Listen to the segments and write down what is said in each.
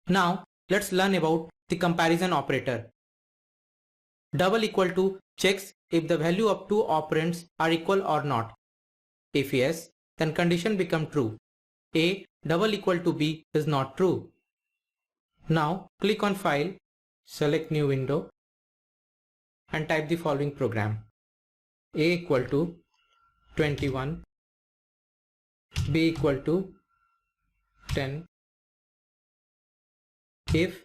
Now let's learn about the comparison operator. Double equal to checks if the value of two operands are equal or not. If yes, then condition become true. A double equal to B is not true. Now click on File, select New Window and type the following program. A equal to 21, B equal to 10, if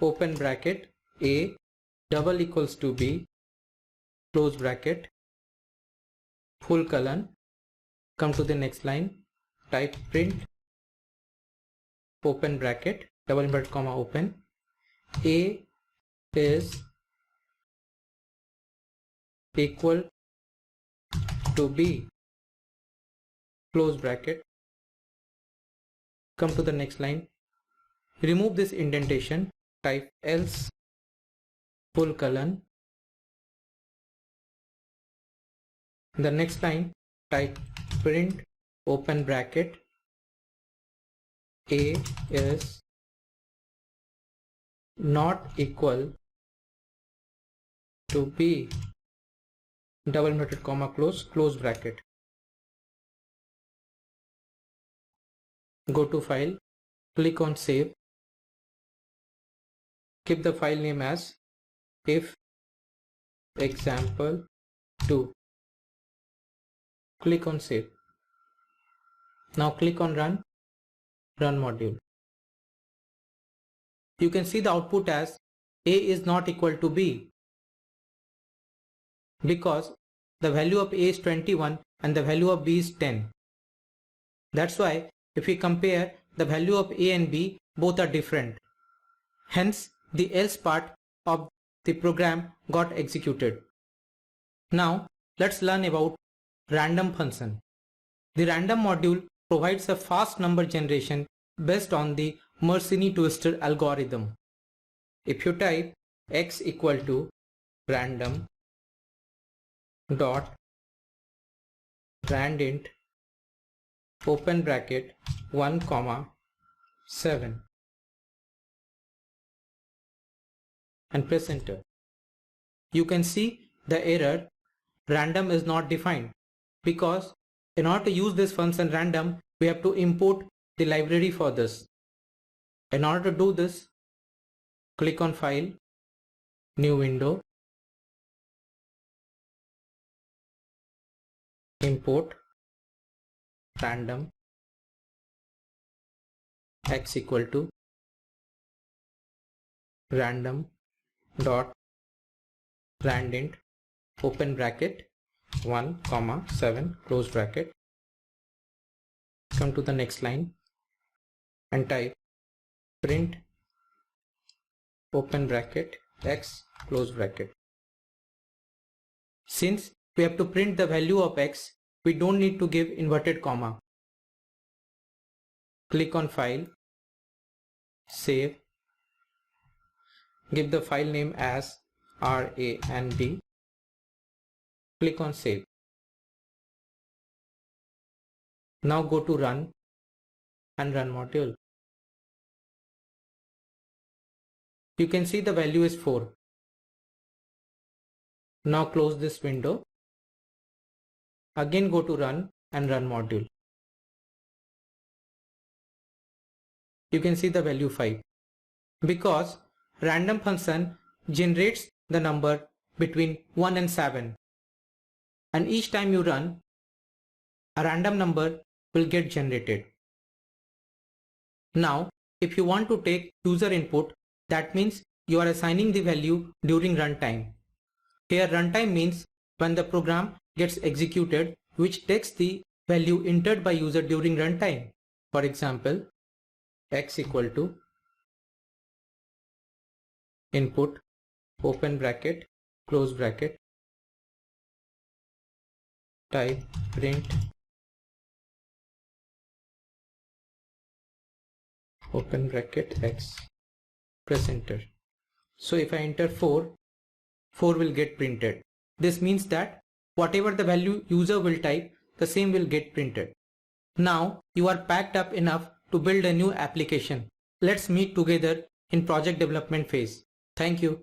open bracket A double equals to B, close bracket, full colon, come to the next line, type print, open bracket, double inverted comma open, A is equal to B, close bracket, come to the next line, remove this indentation, type else, full colon, the next line type print open bracket A is not equal to B, double inverted comma close bracket. Go to File, click on Save, keep the file name as if example2. Click on Save. Now click on Run module. You can see the output as A is not equal to B because the value of A is 21 and the value of B is 10. That's why if we compare the value of A and B, both are different. Hence the else part of the program got executed. Now let's learn about random function. The random module provides a fast number generation based on the Mersenne-Twister algorithm. If you type x equal to random dot randint open bracket 1, 7 and press enter, you can see the error random is not defined, because in order to use this function random, we have to import the library for this. In order to do this, click on File, New Window, import random x equal to random dot randint open bracket 1, 7 close bracket, come to the next line and type print open bracket x close bracket. Since we have to print the value of x, we don't need to give inverted comma. Click on File, Save, give the file name as RAND, click on Save. Now go to Run and Run module. You can see the value is 4. Now close this window. Again go to Run and Run module. You can see the value 5. Because random function generates the number between 1 and 7. And each time you run, a random number will get generated. Now, if you want to take user input, that means you are assigning the value during runtime. Here runtime means when the program gets executed, which takes the value entered by user during runtime. For example, x equal to input open bracket close bracket, type print open bracket x, press enter. So if I enter 4 will get printed. This means that whatever the value user will type, the same will get printed. Now you are packed up enough to build a new application. Let's meet together in project development phase. Thank you.